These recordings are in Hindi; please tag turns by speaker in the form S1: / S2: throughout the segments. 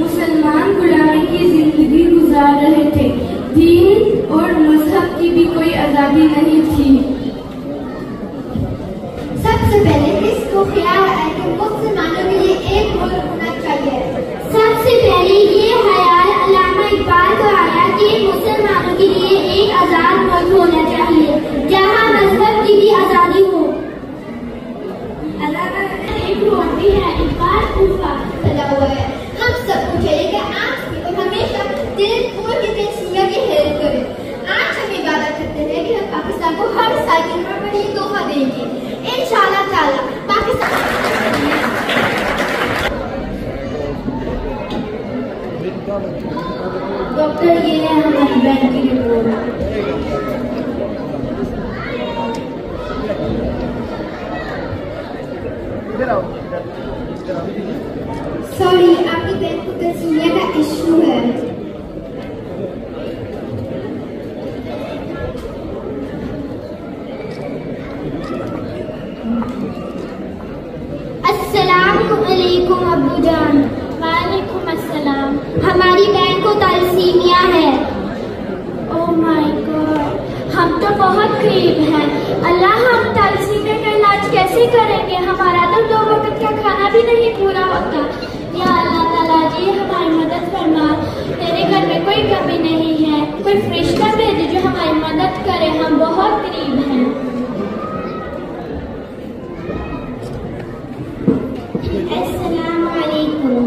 S1: मुसलमान गुलामी की जिंदगी गुजार रहे थे। दीन और मजहब की भी कोई आजादी नहीं थी।
S2: सबसे पहले इसको ख्याल है कि मुसलमानों के लिए एक मुल्क होना चाहिए। सबसे पहले ये ख्याल अल्लामा इकबाल को आया कि मुसलमानों के लिए एक आजाद मुल्क होना चाहिए जहाँ मजहब की भी आजादी हो। अल्लाह एक रोड भी है, इकबाल कूफा चला हुआ है। हम सबको चाहिए कि आज भी और हमेशा दिल खोल के तंजीमिया की हेल्प करें। आज हम इबादत करते हैं कि हम पाकिस्तान को हर साल के नंबर पर ये तोहफा देंगे इंशाअल्लाह ताला। पाकिस्तान डॉक्टर ये है हमारी बहन की रिपोर्ट। सॉरी, आपकी बहन को तस्वीर का इशू है। अस्सलामुअलैकुम अब्बू जान। वालेकुम अस्सलाम। हमारी बहन को तलसीमिया है। ओह माय गॉड, हम तो बहुत गरीब हैं। अल्लाह, हम तलसीमिया का इलाज कैसे करेंगे? हमारा तो 2 वक्त का खाना भी नहीं पूरा होता। या अल्लाह ताला जी हमारी मदद फरमा। तेरे घर में कोई कमी नहीं है, कोई फरिश्ता भेजे जो हमारी मदद करे, हम बहुत गरीब हैं। अस्सलामुअलैकुम।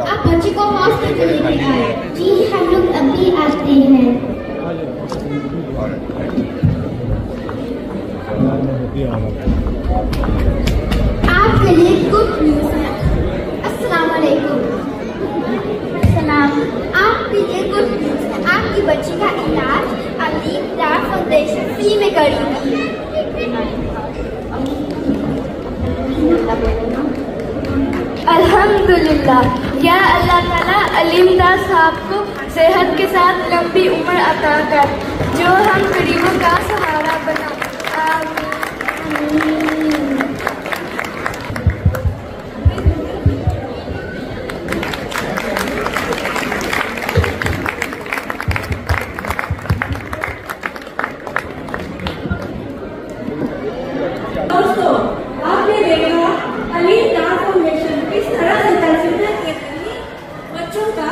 S2: आप बच्चे को हॉस्पिटल लेके आए? जी हम लोग अभी आते हैं। आपके लिए गुड न्यूज़ है। अस्सलामुअलैकुम। अस्सलाम। आपके लिए गुड न्यूज़ है, आपकी बच्ची का इलाज अलीम दार फाउंडेशन फ्री में करेगी।
S1: अल्हम्दुलिल्लाह। या अल्लाह ताला अलीमदार साहब को सेहत के साथ लंबी उम्र अता कर, जो हम गरीबों का सहारा बना। आमीन।
S3: दोस्तों, आपने देखा अलीमदार फाउंडेशन किस तरह से तलसीमिया के बच्चों का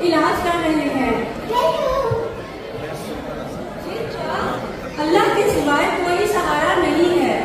S3: इलाज कर रहे हैं। अल्लाह के सिवाय कोई सहारा नहीं है।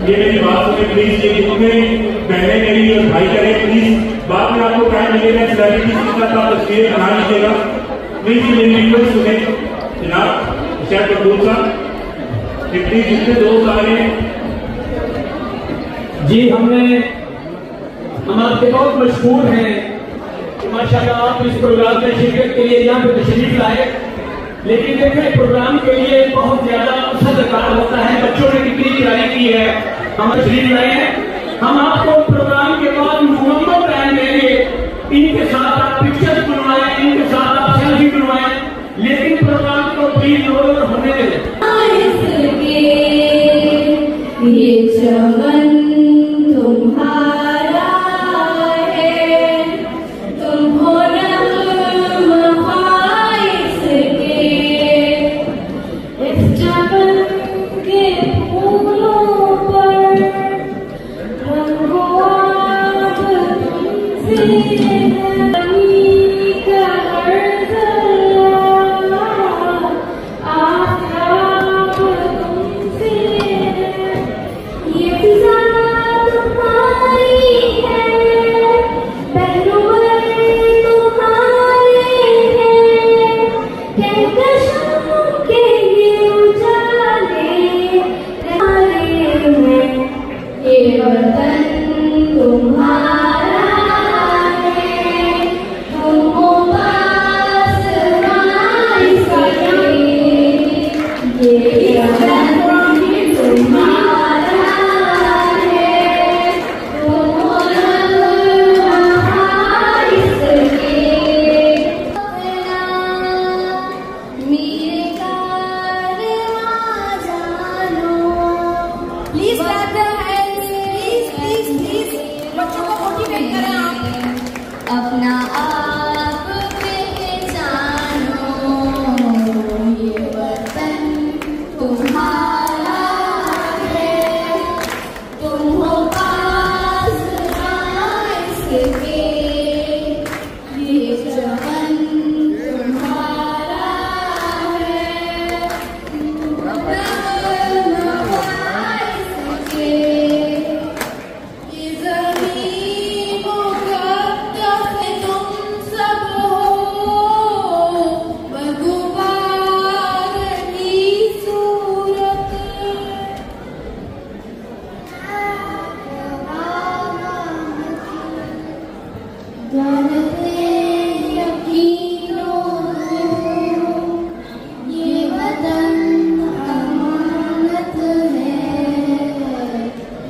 S4: ये मेरी बात सुने प्लीज, ये जितने बहनें मेरी और भाई करें प्लीज, बाद में आपको टाइम मिलेगा सेलिब्रिटी के साथ आप तस्वीर बना लीजिएगा प्लीज। ये मेरी रिक्वेस्ट सुने जनाब शेख अब्दुल साहब। कि प्लीज जितने दोस्त आ रहे हैं।
S5: जी हम आपके बहुत मशहूर हैं कि माशाल्लाह आप इस प्रोग्राम में शिरकत के लिए यहाँ पे तशरीफ लाए, लेकिन देखें प्रोग्राम के लिए बहुत ज्यादा अवसर दरकार होता है। बच्चों ने कितनी तैयारी की है, हम तशरीफ लाए हैं। हम आपको प्रोग्राम के बाद मुकम्मल टाइम देंगे, इनके साथ आप पिक्चर्स बनवाएं, इनके साथ आप सेल्फी बनवाएं, लेकिन प्रोग्राम को प्लीज रोल होने दें।
S1: ये चमन तुम्हारा है, तुम हो नग़्म ख्वाहिश के, इस चमन के फूलों पर रंगो आग तुमसे अपना आप पहचानो, ये वतन तुम्हारा है, तुम हो पास इसके, ये चमन तुम्हारा है, इसके, ये ज़मीन मुक़द्दस तुम सब हो, बगुबार की सूरत, जानते यकीनों ये वतन अमानत है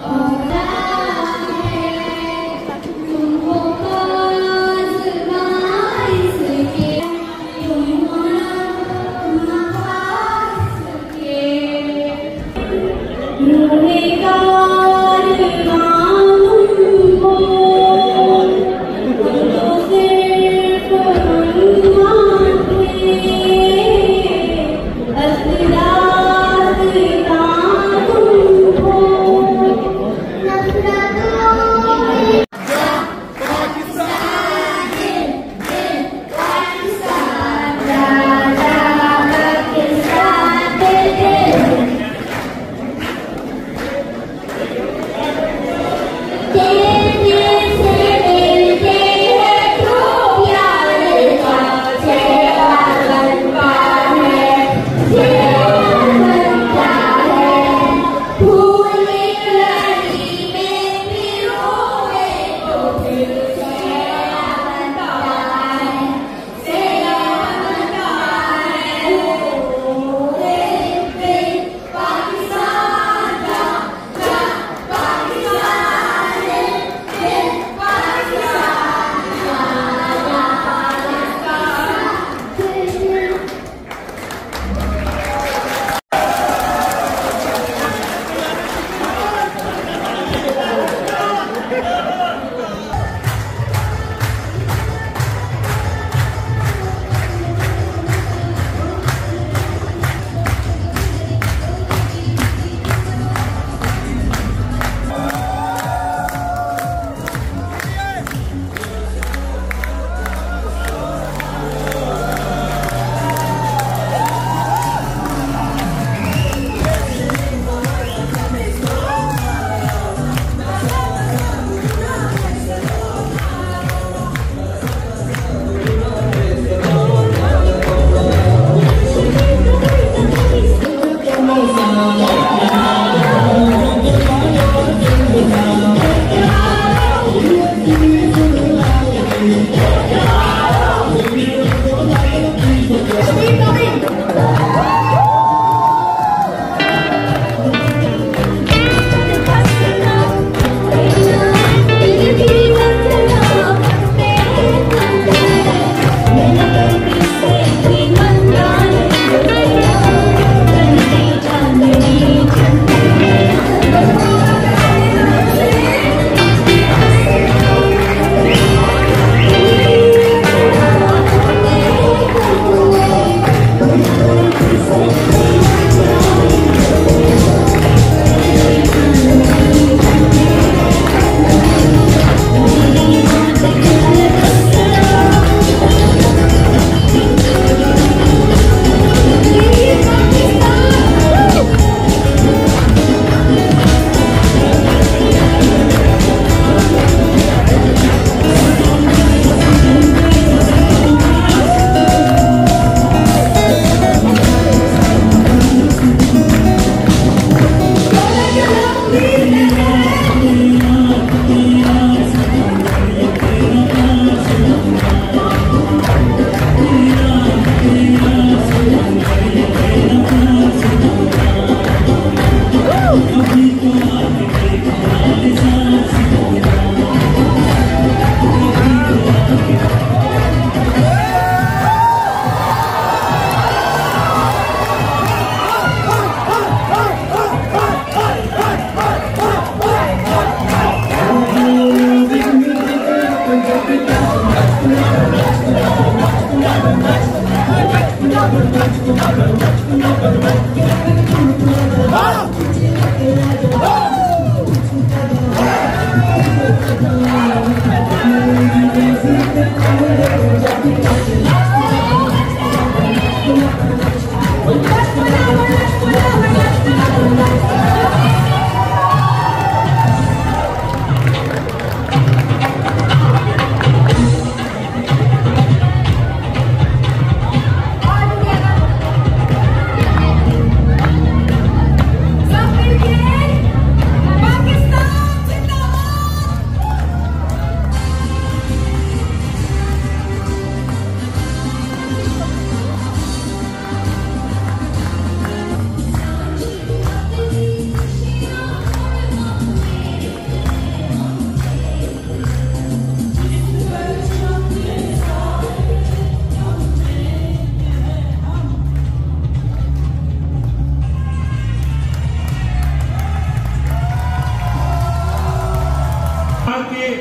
S1: और तुम हो आज़माइश के, तुम हो नवाज़ के, रूहेगार तुम हो, तुम तो सिर्फ हनुमान थे, असली दास्तां तुम हो,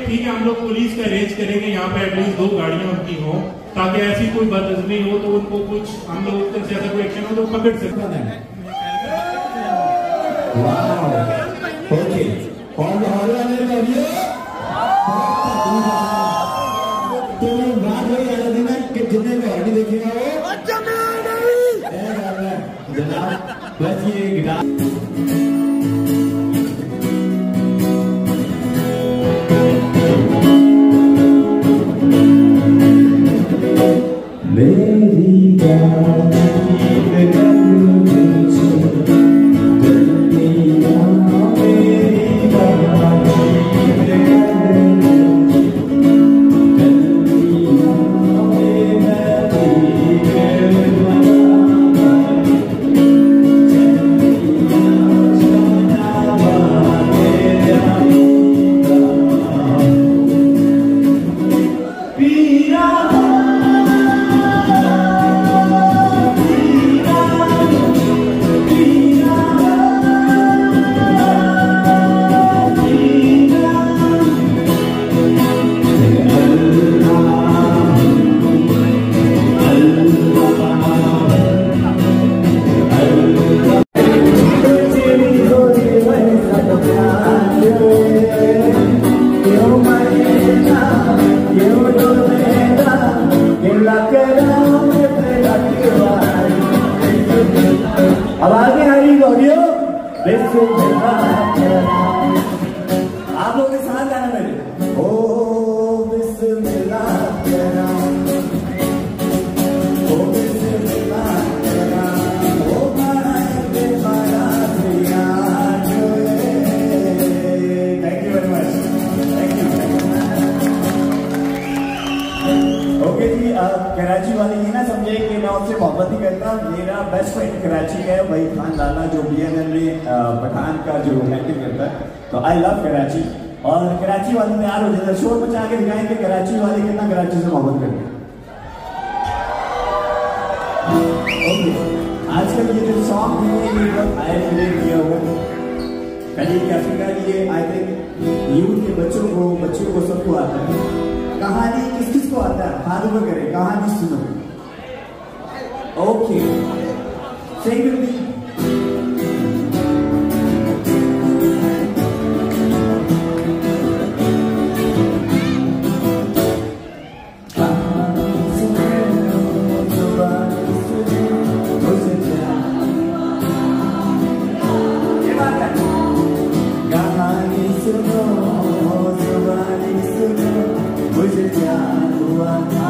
S4: ठीक है, हम लोग पुलिस का अरेंज करेंगे यहाँ पे एटलीस्ट 2 गाड़ियां उनकी हो, ताकि ऐसी कोई बदतमीजी हो तो उनको कुछ हम लोग से ऐसा कोई एक्शन हो तो पकड़ सकते हैं।
S6: जितने गाड़ी देखेगा वो जनाब बस ये गिटार आवाज नहीं आ रही ऑडियो आप लोग के साथ गाना मेरे ओ बिस्मिल्लाह ओ बिस्मिल्लाह ओ मारा कराची का है, वही खान लाला जो BNN में पठान का जो हैंडल करता है। तो आई लव कराची, और कराची वाले तैयार हो जाए, शोर मचा के दिखाएंगे कराची वाले कितना कराची से मोहब्बत करते हैं। ओके, आजकल ये जो सॉन्ग है ये बहुत हाई रेट किया हुआ है। कहीं कैसे का ये आई थिंक यूथ के बच्चों को सबको आता है। कहानी किस किस को आता है, हाथ ऊपर करें, कहानी सुनो। Okay, sing with me. कहानी सुनो, जुबानी सुनो, मुझे क्या हुआ था।